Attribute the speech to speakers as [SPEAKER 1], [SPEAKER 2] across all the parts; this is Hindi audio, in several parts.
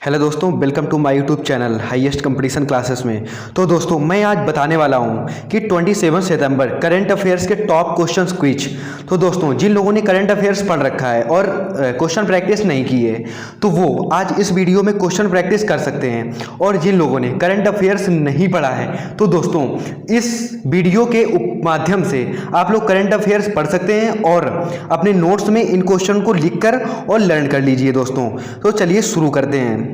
[SPEAKER 1] हेलो दोस्तों, welcome to my YouTube channel highest competition classes में। तो दोस्तों मैं आज बताने वाला हूं कि 27 सितंबर करंट अफेयर्स के टॉप क्वेश्चंस क्विज। तो दोस्तों जिन लोगों ने करंट अफेयर्स पढ़ रखा है और क्वेश्चन प्रैक्टिस नहीं की है तो वो आज इस वीडियो में क्वेश्चन प्रैक्टिस कर सकते हैं। और जिन लोगों ने करंट अफेयर्स नहीं पढ़ा है तो दोस्तों इस वीडियो के माध्यम से आप लोग करंट अफेयर्स पढ़ सकते हैं और अपने नोट्स में इन क्वेश्चन को लिखकर और लर्न कर लीजिए दोस्तों। तो चलिए शुरू करते हैं।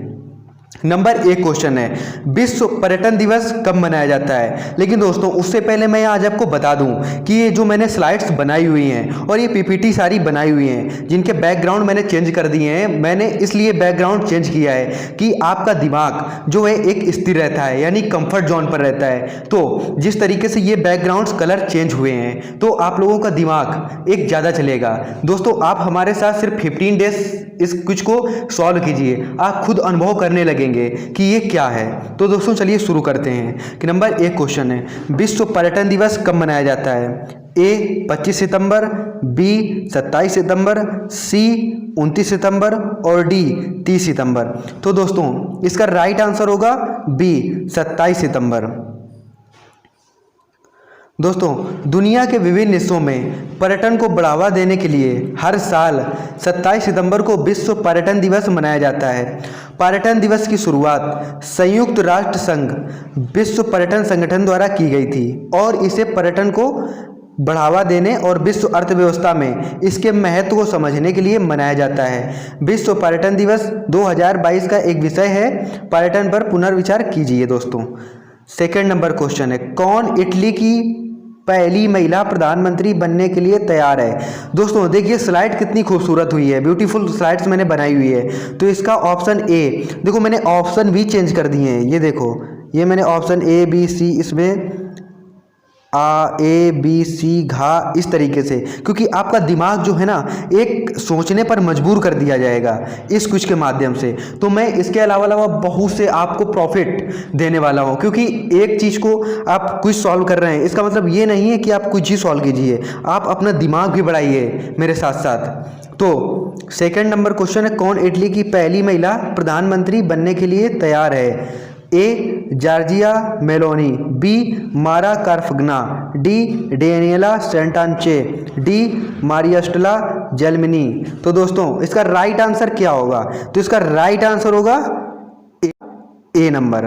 [SPEAKER 1] नंबर 1 क्वेश्चन है, विश्व पर्यटन दिवस कब मनाया जाता है। लेकिन दोस्तों उससे पहले मैं आज आपको बता दूं कि ये जो मैंने स्लाइड्स बनाई हुई हैं और ये पीपीटी सारी बनाई हुई हैं जिनके बैकग्राउंड मैंने चेंज कर दिए हैं। मैंने इसलिए बैकग्राउंड चेंज किया है कि आपका दिमाग जो है एक स्थिर रहता है, यानी कंफर्ट जोन पर रहता है। तो जिस तरीके से ये बैकग्राउंड्स कलर चेंज हुए हैं तो आप लोगों का दिमाग एक ज़्यादा चलेगा। दोस्तों आप हमारे साथ सिर्फ 15 डेज इस कुछ को सॉल्व कीजिए, आप खुद अनुभव करने लगेंगे कि ये क्या है। तो दोस्तों चलिए शुरू करते हैं कि नंबर 1 क्वेश्चन है, विश्व पर्यटन दिवस कब मनाया जाता है। ए 25 सितंबर, बी 27 सितंबर, सी 29 सितंबर और डी 30 सितंबर। तो दोस्तों इसका राइट आंसर होगा बी 27 सितंबर। दोस्तों दुनिया के विभिन्न हिस्सों में पर्यटन को बढ़ावा देने के लिए हर साल 27 सितंबर को विश्व पर्यटन दिवस मनाया जाता है। पर्यटन दिवस की शुरुआत संयुक्त राष्ट्र संघ विश्व पर्यटन संगठन द्वारा की गई थी और इसे पर्यटन को बढ़ावा देने और विश्व अर्थव्यवस्था में इसके महत्व को समझने के लिए मनाया जाता है। विश्व पर्यटन दिवस 2022 का एक विषय है, पर्यटन पर पुनर्विचार कीजिए दोस्तों। सेकंड नंबर क्वेश्चन है, कौन इटली की पहली महिला प्रधानमंत्री बनने के लिए तैयार है। दोस्तों देखिए स्लाइड कितनी खूबसूरत हुई है, ब्यूटीफुल स्लाइड्स मैंने बनाई हुई है। तो इसका ऑप्शन ए, देखो मैंने ऑप्शन भी चेंज कर दिए हैं। ये देखो, ये मैंने ऑप्शन ए बी सी इसमें ए बी सी घा इस तरीके से, क्योंकि आपका दिमाग जो है ना एक सोचने पर मजबूर कर दिया जाएगा इस क्विज के माध्यम से। तो मैं इसके अलावा बहुत से आपको प्रॉफिट देने वाला हूँ, क्योंकि एक चीज़ को आप क्विज सॉल्व कर रहे हैं इसका मतलब ये नहीं है कि आप कुछ ही सॉल्व कीजिए, आप अपना दिमाग भी बढ़ाइए मेरे साथ साथ। तो सेकंड नंबर क्वेश्चन है, कौन इटली की पहली महिला प्रधानमंत्री बनने के लिए तैयार है। ए जॉर्जिया मेलोनी, बी मारा कारफगना, डी डेनियला सेंटांचे, डी मारियास्टला जेलमिनी। तो दोस्तों इसका राइट आंसर क्या होगा। तो इसका राइट आंसर होगा ए नंबर।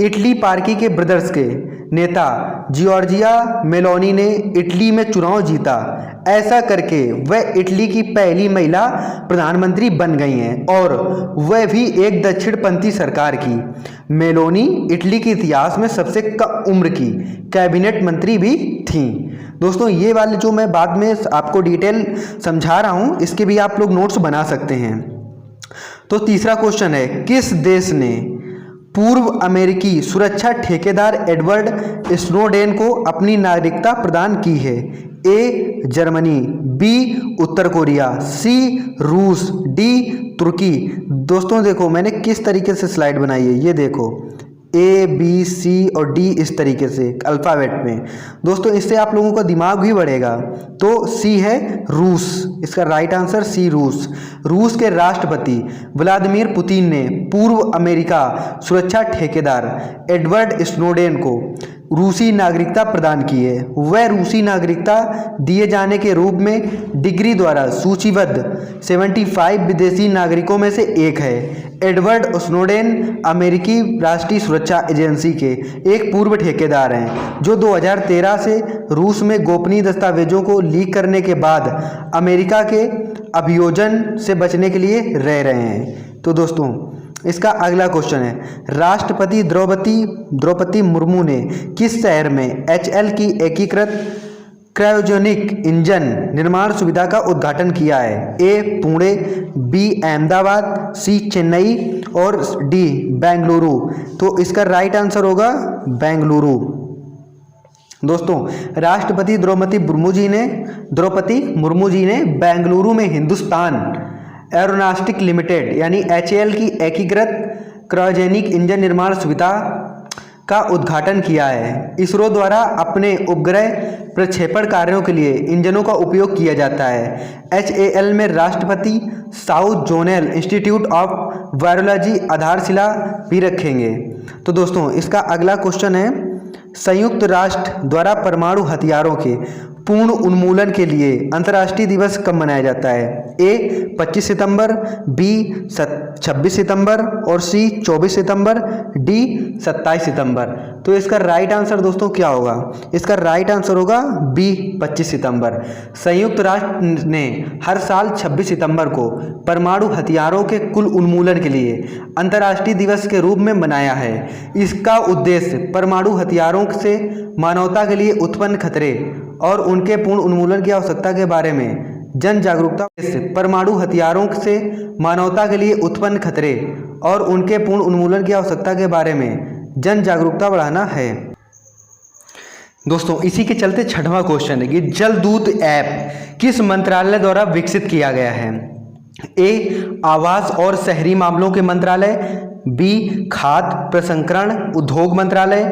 [SPEAKER 1] इटली पार्टी के ब्रदर्स के नेता जॉर्जिया मेलोनी ने इटली में चुनाव जीता। ऐसा करके वह इटली की पहली महिला प्रधानमंत्री बन गई हैं और वह भी एक दक्षिणपंथी सरकार की। मेलोनी इटली के इतिहास में सबसे कम उम्र की कैबिनेट मंत्री भी थीं। दोस्तों ये वाले जो मैं बाद में आपको डिटेल समझा रहा हूँ इसके भी आप लोग नोट्स बना सकते हैं। तो तीसरा क्वेश्चन है, किस देश ने पूर्व अमेरिकी सुरक्षा ठेकेदार एडवर्ड स्नोडेन को अपनी नागरिकता प्रदान की है। A Germany, B Uttar Korea, सी रूस, डी तुर्की। दोस्तों देखो मैंने किस तरीके से स्लाइड बनाई है, ये देखो ए बी सी और डी इस तरीके से अल्फ़ाबेट में। दोस्तों इससे आप लोगों का दिमाग भी बढ़ेगा। तो सी है रूस, इसका राइट आंसर सी रूस। रूस के राष्ट्रपति व्लादिमीर पुतिन ने पूर्व अमेरिका सुरक्षा ठेकेदार एडवर्ड स्नोडेन को रूसी नागरिकता प्रदान की है। वह रूसी नागरिकता दिए जाने के रूप में डिग्री द्वारा सूचीबद्ध 75 विदेशी नागरिकों में से एक है। एडवर्ड स्नोडेन अमेरिकी राष्ट्रीय सुरक्षा एजेंसी के एक पूर्व ठेकेदार हैं जो 2013 से रूस में गोपनीय दस्तावेजों को लीक करने के बाद अमेरिका के अभियोजन से बचने के लिए रह रहे हैं। तो दोस्तों इसका अगला क्वेश्चन है, राष्ट्रपति द्रौपदी मुर्मू ने किस शहर में HL की एकीकृत क्रायोजेनिक इंजन निर्माण सुविधा का उद्घाटन किया है। ए पुणे, बी अहमदाबाद, सी चेन्नई और डी बेंगलुरु। तो इसका राइट आंसर होगा बेंगलुरु। दोस्तों राष्ट्रपति द्रौपदी मुर्मू जी ने बेंगलुरु में हिंदुस्तान एरोनॉस्टिक लिमिटेड यानी HAL की एकीकृत क्रायोजेनिक इंजन निर्माण सुविधा का उद्घाटन किया है। इसरो द्वारा अपने उपग्रह प्रक्षेपण कार्यों के लिए इंजनों का उपयोग किया जाता है। HAL में राष्ट्रपति south zonal institute of virology आधारशिला भी रखेंगे। तो दोस्तों इसका अगला क्वेश्चन है, संयुक्त राष्ट्र द्वारा परमाणु हथियारों के पूर्ण उन्मूलन के लिए अंतर्राष्ट्रीय दिवस कब मनाया जाता है? ए 25 सितंबर, बी 26 सितंबर और सी 24 सितंबर, डी 27 सितंबर। तो इसका राइट आंसर दोस्तों क्या होगा? इसका राइट आंसर होगा बी 25 सितंबर। संयुक्त राष्ट्र ने हर साल 26 सितंबर को परमाणु हथियारों के कुल उन्मूलन के लिए अंतर्राष्ट्रीय दिवस के रूप में मनाया है। इसका उद्देश्य परमाणु हथियारों से मानवता के लिए उत्पन्न खतरे और उनके पूर्ण उन्मूलन की आवश्यकता के बारे में जन जागरूकता, परमाणु हथियारों से मानवता के लिए उत्पन्न खतरे और उनके पूर्ण उन्मूलन की आवश्यकता के बारे में जन जागरूकता बढ़ाना है। दोस्तों इसी के चलते छठवां क्वेश्चन है कि जलदूत ऐप किस मंत्रालय द्वारा विकसित किया गया है? ए आवास और शहरी मामलों के मंत्रालय, बी खाद्य प्रसंस्करण उद्योग मंत्रालय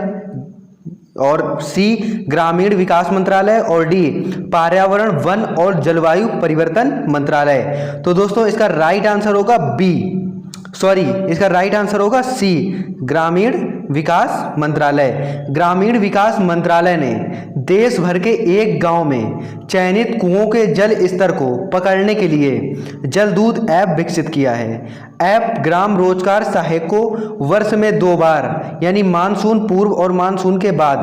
[SPEAKER 1] और सी ग्रामीण विकास मंत्रालय और डी पर्यावरण वन और जलवायु परिवर्तन मंत्रालय। तो दोस्तों इसका राइट आंसर होगा इसका राइट आंसर होगा सी ग्रामीण विकास मंत्रालय। ग्रामीण विकास मंत्रालय ने देश भर के एक गांव में चयनित कुओं के जल स्तर को पकड़ने के लिए जलदूत ऐप विकसित किया है। ऐप ग्राम रोजगार सहायक को वर्ष में 2 बार यानी मानसून पूर्व और मानसून के बाद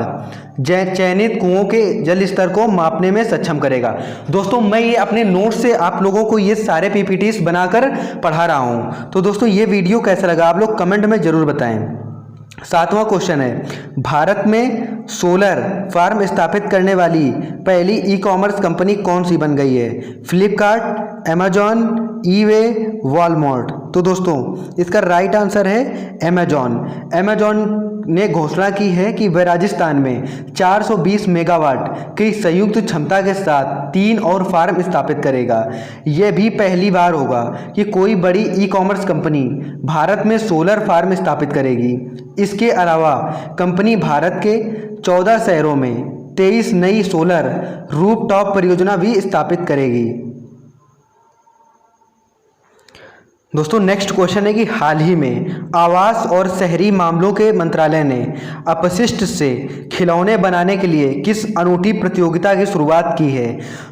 [SPEAKER 1] चयनित कुओं के जल स्तर को मापने में सक्षम करेगा। दोस्तों मैं ये अपने नोट से आप लोगों को ये सारे पीपीटीज बनाकर पढ़ा रहा हूँ। तो दोस्तों ये वीडियो कैसा लगा आप लोग कमेंट में ज़रूर बताएं। 7वां क्वेश्चन है, भारत में सोलर फार्म स्थापित करने वाली पहली ई कॉमर्स कंपनी कौन सी बन गई है? Flipkart, Amazon, e-way, Walmart. तो दोस्तों इसका राइट आंसर है अमेजॉन। अमेजॉन ने घोषणा की है कि वह राजस्थान में 420 मेगावाट की संयुक्त क्षमता के साथ 3 और फार्म स्थापित करेगा। यह भी पहली बार होगा कि कोई बड़ी ई कॉमर्स कंपनी भारत में सोलर फार्म स्थापित करेगी। इसके अलावा कंपनी भारत के 14 शहरों में 23 नई सोलर रूफटॉप परियोजना भी स्थापित करेगी। दोस्तों नेक्स्ट क्वेश्चन है कि हाल ही में आवास और शहरी मामलों के मंत्रालय ने अपशिष्ट से खिलौने बनाने के लिए किस अनूठी प्रतियोगिता की शुरुआत की है?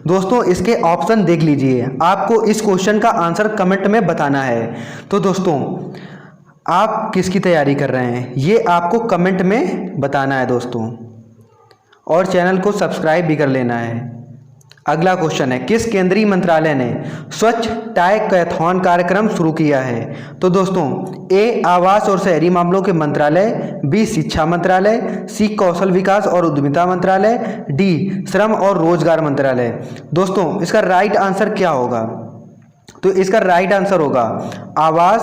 [SPEAKER 1] दोस्तों इसके ऑप्शन देख लीजिए, आपको इस क्वेश्चन का आंसर कमेंट में बताना है। तो दोस्तों आप किसकी तैयारी कर रहे हैं ये आपको कमेंट में बताना है दोस्तों, और चैनल को सब्सक्राइब भी कर लेना है। अगला क्वेश्चन है, किस केंद्रीय मंत्रालय ने स्वच्छ टाइकैथॉन कार्यक्रम शुरू किया है? तो दोस्तों ए आवास और शहरी मामलों के मंत्रालय, बी शिक्षा मंत्रालय, सी कौशल विकास और उद्यमिता मंत्रालय, डी श्रम और रोजगार मंत्रालय। दोस्तों इसका राइट आंसर क्या होगा? तो इसका राइट आंसर होगा आवास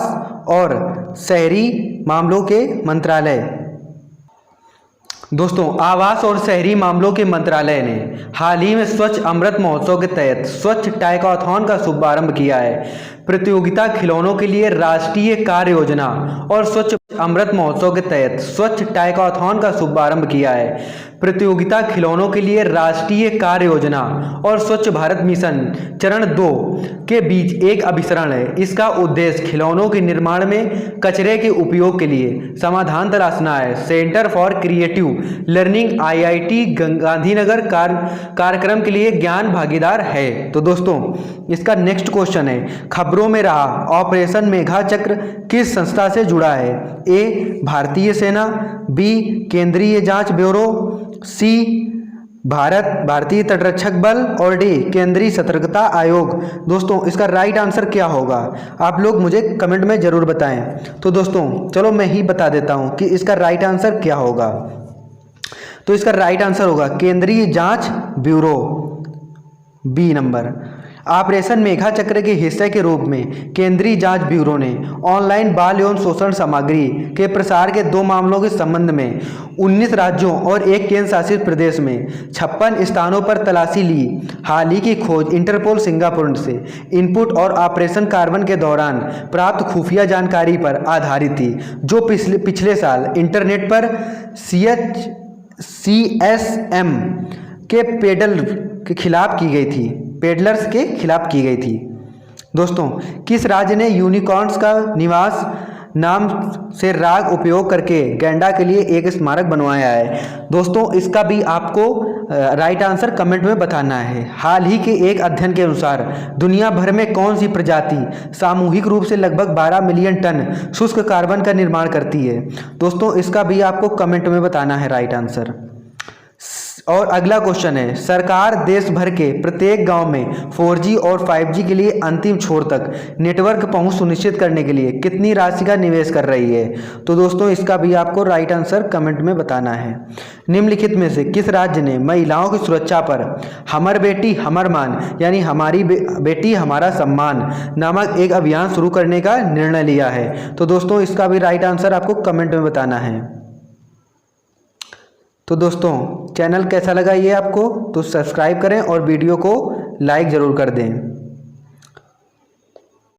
[SPEAKER 1] और शहरी मामलों के मंत्रालय। दोस्तों आवास और शहरी मामलों के मंत्रालय ने हाल ही में स्वच्छ अमृत महोत्सव के तहत स्वच्छ टाइकैथॉन का शुभारंभ किया है। प्रतियोगिता खिलौनों के लिए राष्ट्रीय कार्य योजना और स्वच्छ अमृत महोत्सव के तहत स्वच्छ टाइकैथॉन का शुभारंभ किया है। प्रतियोगिता खिलौनों के लिए राष्ट्रीय कार्य योजना और स्वच्छ भारत मिशन चरण 2 के बीच एक अभिसरण है। इसका उद्देश्य खिलौनों के निर्माण में कचरे के उपयोग के लिए समाधान तलाशना है। Centre for creative learning IIT Gandhinagar कार्यक्रम के लिए ज्ञान भागीदार है। तो दोस्तों इसका नेक्स्ट क्वेश्चन है, खबरों में रहा ऑपरेशन मेघा चक्र किस संस्था से जुड़ा है? ए भारतीय सेना, बी केंद्रीय जांच ब्यूरो, सी भारतीय तटरक्षक बल और डी केंद्रीय सतर्कता आयोग। दोस्तों इसका राइट आंसर क्या होगा? आप लोग मुझे कमेंट में ज़रूर बताएं। तो दोस्तों चलो मैं ही बता देता हूं कि इसका राइट आंसर क्या होगा। तो इसका राइट आंसर होगा केंद्रीय जांच bureau, B number. Operation Megha Chakra के हिस्से के रूप में केंद्रीय जांच ब्यूरो ने ऑनलाइन बाल यौन शोषण सामग्री के प्रसार के 2 मामलों के संबंध में 19 राज्यों और एक केंद्र शासित प्रदेश में 56 स्थानों पर तलाशी ली। हाल ही की खोज इंटरपोल सिंगापुर से इनपुट और ऑपरेशन कार्बन के दौरान प्राप्त खुफिया जानकारी पर आधारित थी, जो पिछले साल इंटरनेट पर CSM के पेडलर्स के खिलाफ की गई थी। दोस्तों, किस राज्य ने यूनिकॉर्न्स का निवास नाम से राग उपयोग करके गैंडा के लिए एक स्मारक बनवाया है? दोस्तों, इसका भी आपको राइट आंसर कमेंट में बताना है। हाल ही के एक अध्ययन के अनुसार दुनिया भर में कौन सी प्रजाति सामूहिक रूप से लगभग 12 मिलियन टन शुष्क कार्बन का निर्माण करती है? दोस्तों, इसका भी आपको कमेंट में बताना है राइट आंसर। और अगला क्वेश्चन है, सरकार देश भर के प्रत्येक गांव में 4G और 5G के लिए अंतिम छोर तक नेटवर्क पहुंच सुनिश्चित करने के लिए कितनी राशि का निवेश कर रही है? तो दोस्तों, इसका भी आपको राइट आंसर कमेंट में बताना है। निम्नलिखित में से किस राज्य ने महिलाओं की सुरक्षा पर हमर बेटी हमर मान यानी हमारी बेटी हमारा सम्मान नामक एक अभियान शुरू करने का निर्णय लिया है? तो दोस्तों, इसका भी राइट आंसर आपको कमेंट में बताना है। तो दोस्तों, चैनल कैसा लगा ये आपको, तो सब्सक्राइब करें और वीडियो को लाइक ज़रूर कर दें।